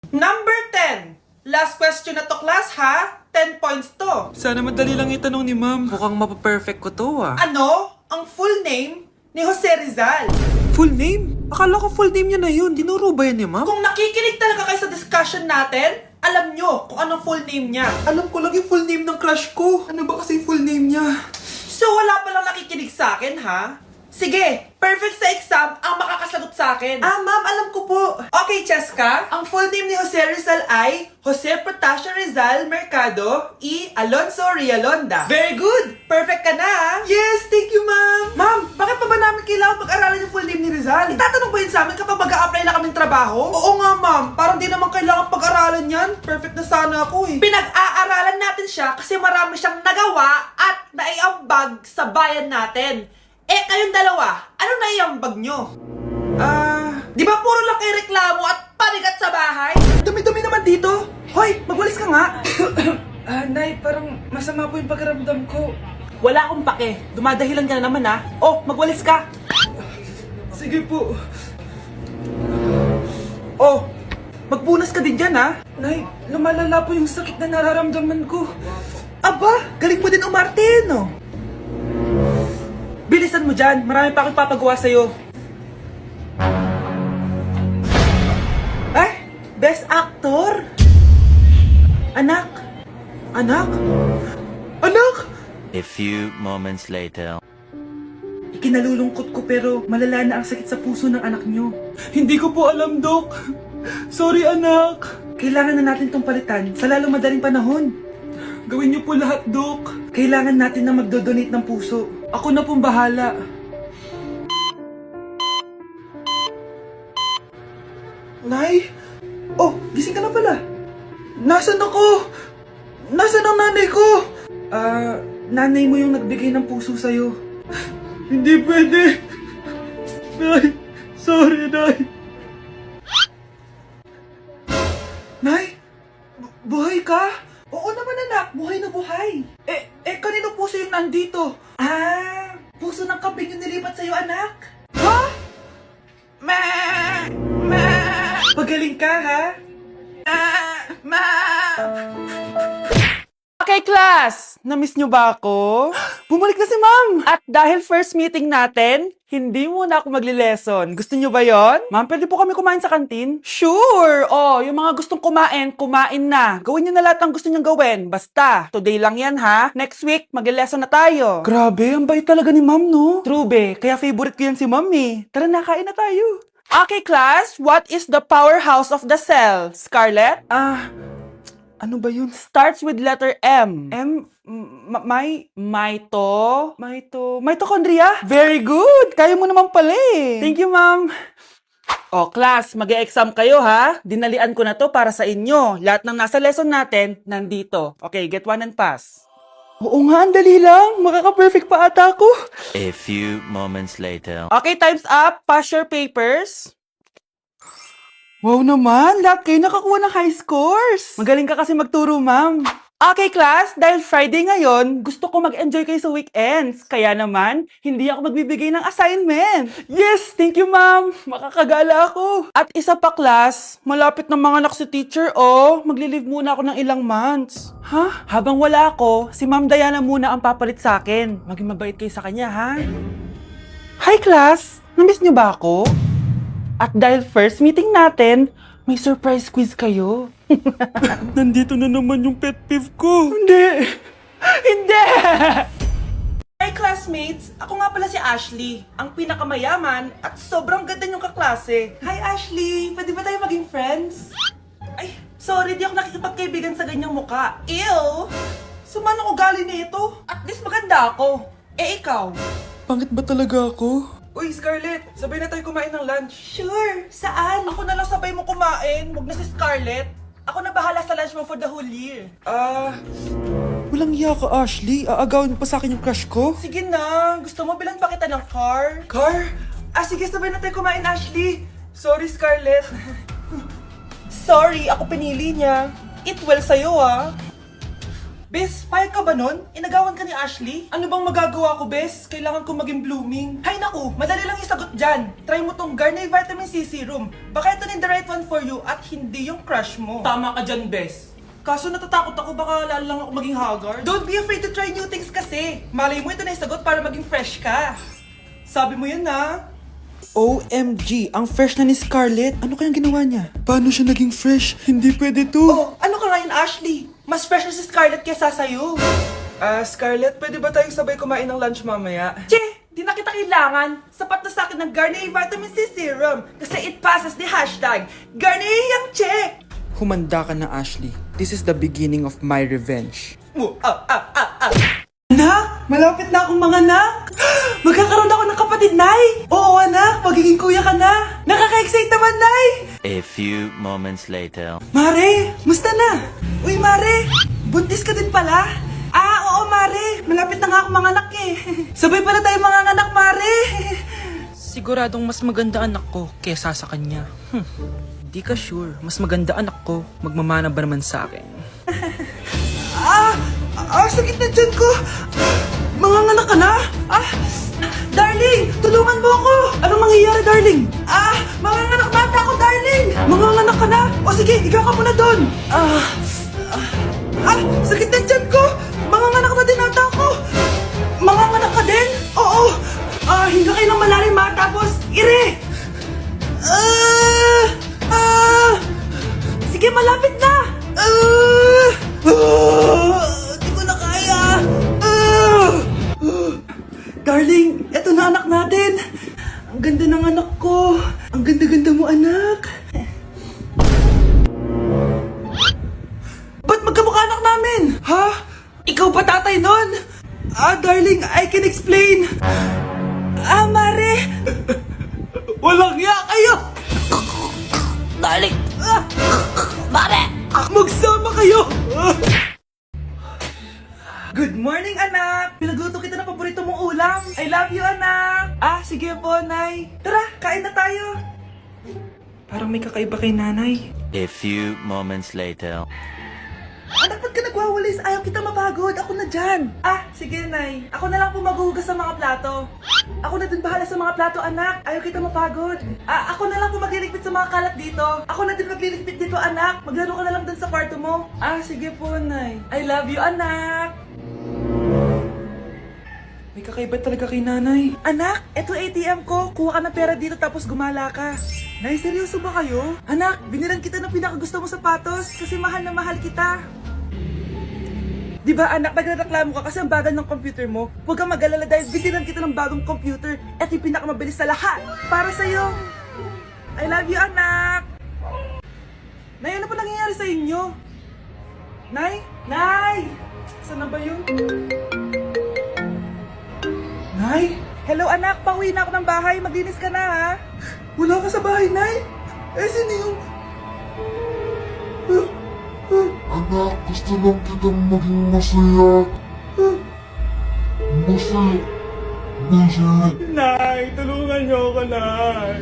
Number 10. Last question na to, class, ha? 10 points to. Sana madali lang itanong ni ma'am. Mukhang mapaperfect ko to ah. Ano ang full name ni Jose Rizal? Full name? Akala ko full name niya na yun. Dinuro ba yan ni ma'am? Kung nakikinig talaga kayo sa discussion natin, alam nyo kung anong full name niya. Alam ko lang yung full name ng crush ko. Ano ba kasi full name niya? So wala palang nakikinig sa akin, ha? Sige, perfect sa exam ang makakasagot sa akin. Ah, ma'am, alam ko po. Okay, Cheska, ang full name ni Jose Rizal ay Jose Protasio Rizal Mercado y Alonso Rialonda. Very good! Perfect ka na, ha? Yes, thank you, ma'am. Ma'am, bakit pa ba namin kailangan pag-aralan yung full name ni Rizal? Itatanong ba yun sa amin kapag mag-a-apply na kaming trabaho? Oo nga, ma'am. Parang di naman kailangan pag-aralan yan. Perfect na sana ako eh. Pinag-aaralan natin siya kasi marami siyang nagawa at naiambag sa bayan natin. Eh, kayong dalawa, ano naiambag nyo? Di ba puro lang kayo reklamo at panigat sa bahay? Dumi-dumi naman dito. Hoy, magwalis ka nga. Nay, parang masama po yung pakiramdam ko. Wala akong pake. Dumadahilan ka na naman, ha? Oh, magwalis ka. Sige po. Oh, magpunas ka din dyan, ha? Nay, lumalala po yung sakit na nararamdaman ko. Aba, galing mo din umarte, no? Bilisan mo dyan. Marami pa akong papagawa sa'yo. Ay, best actor? Anak? Anak? Anak? A few moments later. Ikinalulungkot ko pero malala na ang sakit sa puso ng anak nyo. Hindi ko po alam, Dok. Sorry, anak. Kailangan na natin tong palitan sa lalong madaling panahon. Gawin niyo po lahat, Dok. Kailangan natin na magdodonate ng puso. Ako na pong bahala. Nay? Oh, gising ka na pala. Nasaan ako? Nasaan ang nanay ko? Nanay mo yung nagbigay ng puso sa'yo. Hindi pwede. Nay, sorry, Nay. Nay? Buhay ka? Oo naman anak, buhay na buhay. Kanino puso yung nandito? Puso ng kambing yung nilipat sa'yo anak. Ha? Ma! Ma! Pagaling ka ha? Ma! Okay, class! Na-miss nyo ba ako? Bumalik na si ma'am. At dahil first meeting natin, hindi muna ako magli-lesson. Gusto nyo ba yon? Ma'am, pwede po kami kumain sa kantin? Sure! Oh, yung mga gustong kumain, kumain na. Gawin nyo na lahat ng gusto nyong gawin. Basta, today lang yan ha. Next week, magli-lesson na tayo. Grabe, ang bait talaga ni ma'am, no? True be, kaya favorite ko yan si ma'am eh. Tara na, kain na tayo. Okay, class, what is the powerhouse of the cell? Scarlett? Ano ba yun? Starts with letter M. Mitochondria? Very good! Kaya mo naman pala eh. Thank you, ma'am. O, class, mag-e-exam kayo ha. Dinalian ko na to para sa inyo. Lahat ng nasa lesson natin, nandito. Okay, get one and pass. Oo nga, ang dali lang. Makaka-perfect pa ata ako. A few moments later. Okay, time's up. Pass your papers. Wow naman, lahat kayo nakakuha ng high scores. Magaling ka kasi magturo, ma'am. Okay, class, dahil Friday ngayon, gusto ko mag-enjoy kayo sa weekends. Kaya naman, hindi ako magbibigay ng assignment. Yes, thank you, ma'am. Makakagala ako. At isa pa, class, malapit na mga anak si teacher, oh. Magli-leave muna ako ng ilang months. Ha? Habang wala ako, si Ma'am Diana muna ang papalit sa akin. Maging mabait kayo sa kanya, ha? Hi, class! Namiss niyo ba ako? At dahil first meeting natin, may surprise quiz kayo. Nandito na naman yung pet peeve ko. Hindi! Hindi! Hi, classmates! Ako nga pala si Ashley, ang pinakamayaman at sobrang ganda niyong kaklase. Hi, Ashley! Pwede ba tayo maging friends? Ay, sorry, di ako nakikipagkaibigan sa ganyang muka. Ew! Sumanong ugali nito? At least maganda ako. Eh, ikaw? Pangit ba talaga ako? Uy, Scarlett! Sabay na tayo kumain ng lunch. Sure! Saan? Ako na lang sabay mo kumain. Huwag na si Scarlett. Ako na bahala sa lunch mo for the whole year. Walang iya ka, Ashley. Aagawin pa sa akin yung crush ko. Sige na. Gusto mo bilan pa kita ng car? Car? Sige, sabay na tayo kumain, Ashley. Sorry, Scarlett. Sorry, ako pinili niya. Eat well sa'yo, ah. Bes, payag ka ba nun? Inagawan ka ni Ashley? Ano bang magagawa ko, Bes? Kailangan ko maging blooming. Hay naku, madali lang yung sagot dyan. Try mo tong Garnier Vitamin C Serum. Baka ito na the right one for you at hindi yung crush mo. Tama ka dyan, Bes. Kaso natatakot ako, baka lalo lang ako maging haggard. Don't be afraid to try new things kasi. Malay mo ito na yung sagot para maging fresh ka. Sabi mo yun na. OMG, ang fresh na ni Scarlett. Ano kayang ginawa niya? Paano siya naging fresh? Hindi pwede to. Oh, ano ka ngayon, Ashley? Mas fresh na si Scarlett kesa sa'yo. Scarlett, pwede ba tayong sabay kumain ng lunch mamaya? Che, di na kita kailangan. Sapat na sa akin ng Garnier Vitamin C Serum. Kasi it passes the hashtag Garnier yung check. Humanda ka na, Ashley. This is the beginning of my revenge. Anak, malapit na akong mga anak. Magkakaroon ako ng kapatid, Nay. Oo, anak, magiging kuya ka na. Nakaka-excite naman, Nay. A few moments later. Mare, musta na? Uy, Mare, buntis ka din pala? Oo, Mare, malapit na nga akong mga anak eh. Sabay pala tayo mga anak, Mare. Siguradong mas maganda anak ko kesa sa kanya. Di ka sure, mas maganda anak ko, magmamana ba naman sa akin? Sakit na dyan ko! Manganganak ka na? Darling, tulungan mo ako! Anong mangyayari, darling? Manganganak bata ako, darling! Manganganak ka na? O sige, ikaw ka muna doon! Sakit na dyan ko! Manganganak na din ata ako! Manganganak ka din? Oo! Hinga kayo ng malalim ha, tapos ire! Sige, malapit na! Di ko na kaya! Darling, eto na anak natin! Ang ganda ng anak ko! Ang ganda-ganda mo, anak! Ba't magkamukha anak namin? Ha? Ikaw ba tatay nun? Darling, I can explain! Mare! Walang ya kayo! Darling! Mare! Magsama kayo! Good morning, anak! Pinagluto kita ng paborito mong ulam. I love you, anak! Sige po, Nay. Tara, kain na tayo. Parang may kakaiba kay nanay. A few moments later. Anak, ba't ka nagwawalis? Ayaw kita mapagod. Ako na dyan. Sige, Nay. Ako na lang po maghuhugas sa mga plato. Ako na din bahala sa mga plato, anak. Ayaw kita mapagod. Ako na lang po magliligpit sa mga kalat dito. Ako na din magliligpit dito, anak. Maglaro ka na lang dun sa kwarto mo. Sige po, Nay. I love you, anak. May kakaiba talaga kay nanay. Anak, eto ATM ko. Kuha ka ng pera dito tapos gumala ka. Nay, seryoso ba kayo? Anak, binilan kita ng pinakagusto mong sapatos kasi mahal na mahal kita. Di ba anak, nagreklamo ka kasi ang bagal ng computer mo? Huwag kang mag-alala dahil binilan kita ng bagong computer at yung pinakamabilis sa lahat. Para sa'yo. I love you, anak. Nay, ano pa nangyayari sa inyo? Nay? Nay! Saan na ba yun? Nay? Hello anak, pauwi na ako ng bahay. Maglinis ka na ha. Wala ka sa bahay, Nay? Sino yung... Anak, gusto lang kitang maging masaya. Masaya. Nay, tulungan niyo ako, Nay.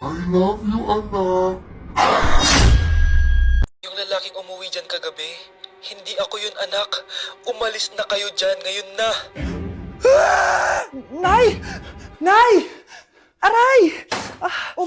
I love you, anak. Yung lalaking umuwi dyan kagabi, hindi ako yun, anak. Umalis na kayo dyan ngayon na. Nay! Nay! Aray!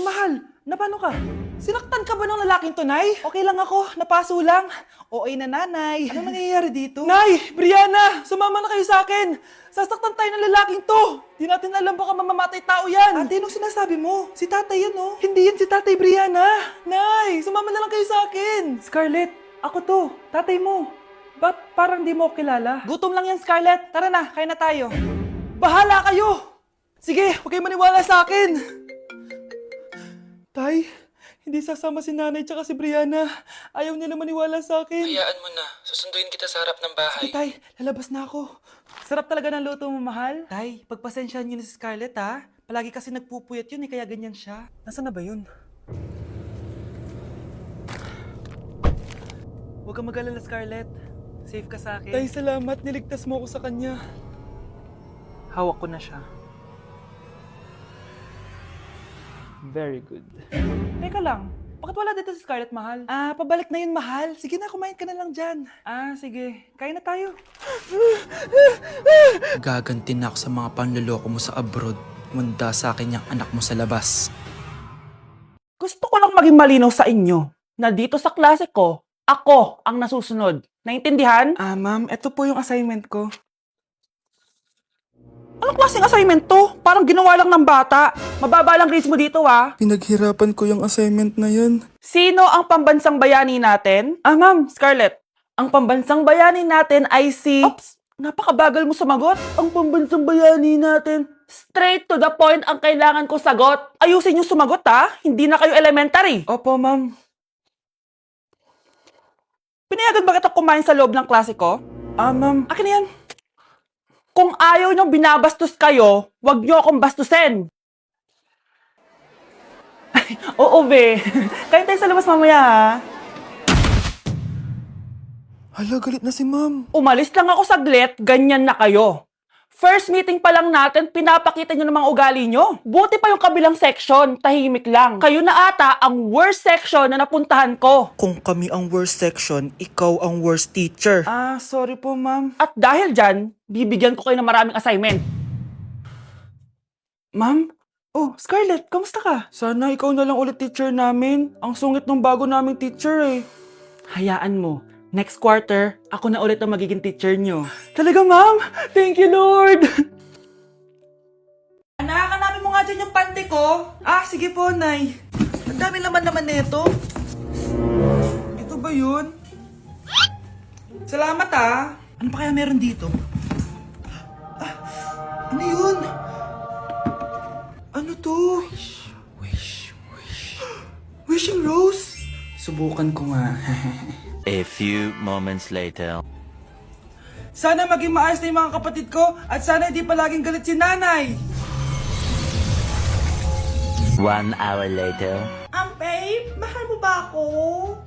Mahal, napano ka? Sinaktan ka ba ng lalaking to, Nay? Okay lang ako, napaso lang. Okay na, nanay. Ano nangyayari dito? Nay! Brianna! Sumama na kayo sa akin! Sasaktan tayo ng lalaking to! Di natin alam baka mamamatay tao yan! Ate, anong sinasabi mo? Si tatay yan, oh. Hindi yan si tatay, Brianna! Nay! Sumama na lang kayo sa akin! Scarlett, ako to. Tatay mo. Ba't parang di mo ako kilala? Gutom lang yan, Scarlett. Tara na, kain na tayo. Bahala kayo! Sige, huwag kayo maniwala sa akin! Tay, hindi sasama si nanay tsaka si Brianna. Ayaw nila maniwala sa akin. Hayaan mo na. Susunduin kita sa harap ng bahay. Sige, Tay, lalabas na ako. Sarap talaga ng luto mo, mahal. Tay, pagpasensyahan niyo na si Scarlett, ha? Palagi kasi nagpupuyat yun, kaya ganyan siya. Nasaan na ba yun? Huwag kang mag-alala, Scarlett. Safe ka sa akin. Tay, salamat. Niligtas mo ako sa kanya. Hawak ko na siya. Very good. Teka lang, Bakit wala dito si Scarlett, mahal? Ah, pabalik na yun, mahal. Sige na, kumain ka na lang dyan. Ah, sige. Kain na tayo. Gaganti na ako sa mga panloloko mo sa abroad. Munda sa akin yung anak mo sa labas. Gusto ko lang maging malinaw sa inyo na dito sa klase ko, ako ang nasusunod. Naintindihan? Ah, ma'am, ito po yung assignment ko. Anong klaseng assignment to? Parang ginawa lang ng bata. Mababa lang grades mo dito, ha? Pinaghirapan ko yung assignment na yun. Sino ang pambansang bayani natin? Ah, ma'am, Scarlett. Ang pambansang bayani natin ay si... Oops! Napakabagal mo sumagot. Ang pambansang bayani natin. Straight to the point ang kailangan ko sagot. Ayusin yung sumagot, ha? Hindi na kayo elementary. Opo, ma'am. Pinayagan ba kita kumain sa loob ng klase ko? Ah, ma'am. Akin na yan. Kung ayaw niyong binabastos kayo, wag niyo akong bastusin. Ay, oo, be. Kain tayo sa labas mamaya, ha? Hala, galit na si ma'am. Umalis lang ako saglit, ganyan na kayo. First meeting pa lang natin, pinapakita nyo ng mga ugali nyo. Buti pa yung kabilang section, tahimik lang. Kayo na ata ang worst section na napuntahan ko. Kung kami ang worst section, ikaw ang worst teacher. Ah, sorry po, ma'am. At dahil dyan, bibigyan ko kayo ng maraming assignment. Ma'am? Oh, Scarlett, kamusta ka? Sana ikaw na lang ulit teacher namin. Ang sungit ng bago naming teacher eh. Hayaan mo. Next quarter, ako na ulit ang magiging teacher nyo. Talaga, ma'am? Thank you, Lord! Anak, hanapin mo nga dyan yung pante ko. Ah, sige po, Nay. Ang dami naman nito. Ito ba yun? Salamat, ah. Ano pa kaya meron dito? Ah, ano yun? Ano to? Wishing Rose? Subukan ko nga. A few moments later. Sana maging maayos na yung mga kapatid ko at sana hindi palaging galit si nanay. 1 hour later. Babe, mahal mo ba ako?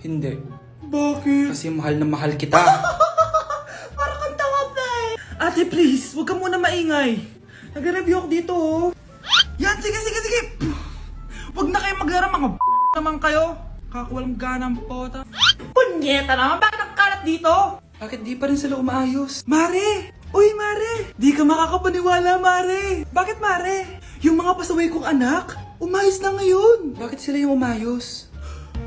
Hindi. Bakit? Kasi mahal na mahal kita. Para kang tawa, babe. Ate, please, huwag ka muna maingay. Nag-review ako dito, oh. Yan, sige. Huwag na kayo maglaro, mga naman kayo. Kakawalang ganang pota. Punyeta naman, bakit ang kalat dito? Bakit di pa rin sila umaayos? Mare! Uy, Mare! Di ka makakapaniwala, Mare! Bakit, Mare? Yung mga pasaway kong anak, umayos na ngayon. Bakit sila yung umayos?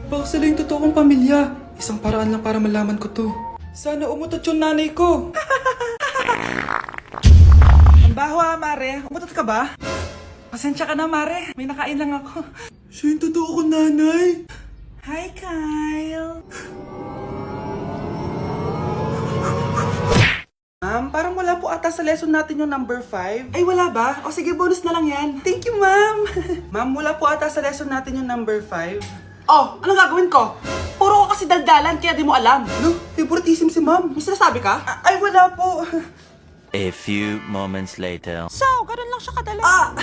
Baka sila yung totoong pamilya. Isang paraan lang para malaman ko to. Sana umutot yung nanay ko. Ang baho, Mare. Umutot ka ba? Pasensya ka na, Mare. May nakain lang ako. Siya yung totoo kong nanay. Hi, Kyle. Ma'am, parang wala po ata sa lesson natin yung number 5. Ay, wala ba? O sige, bonus na lang yan. Thank you, ma'am. Ma'am, wala po ata sa lesson natin yung number 5. Oh, anong gagawin ko? Puro ko kasi daldalan, kaya di mo alam. No, favoritism si ma'am. May sinasabi ka? Ay, wala po. A few moments later. So, ganun lang siya kadali. Ah,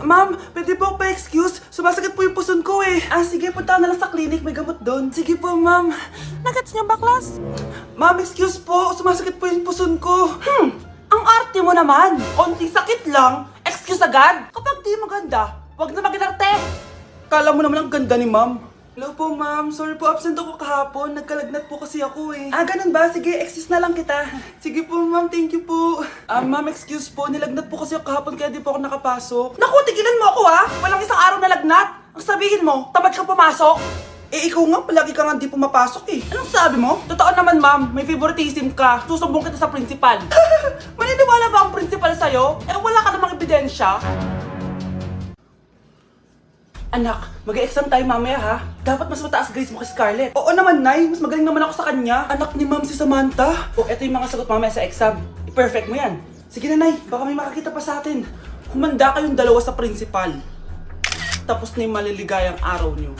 ma'am, pwede po ako pa-excuse? Sumasakit po yung puson ko eh. Ah, sige, punta na lang sa clinic, may gamot doon. Sige po, ma'am. Nagets niyo ba, class? Ma'am, excuse po, sumasakit po yung puson ko. Ang arte mo naman. Konting sakit lang, excuse agad. Kapag di maganda, wag na mag-inarte. Kala mo naman ang ganda ni ma'am. Hello po, ma'am. Sorry po, absent ako kahapon. Nagkalagnat po kasi ako eh. Ah, ganun ba? Sige, excuse na lang kita. Sige po, ma'am. Thank you po. Ma'am, excuse po. Nilagnat po kasi ako kahapon kaya di po ako nakapasok. Naku, tigilan mo ako ha! Walang isang araw na lagnat. Ang sabihin mo, tamad ka pumasok. Eh, ikaw nga, palagi ka nga di pumapasok eh. Anong sabi mo? Totoo naman, ma'am. May favoritism ka. Susumbong kita sa principal. Maniniwala ba ang principal sa'yo? Eh, wala ka namang ebidensya. Anak, mag-e-exam tayo mamaya ha. Dapat mas mataas grades mo kay Scarlett. Oo naman, Nay. Mas magaling naman ako sa kanya. Anak ni Ma'am si Samantha. O, eto yung mga sagot mamaya sa exam. I-perfect mo yan. Sige na, Nay. Baka may makakita pa sa atin. Humanda kayong dalawa sa principal. Tapos na yung maliligayang araw niyo.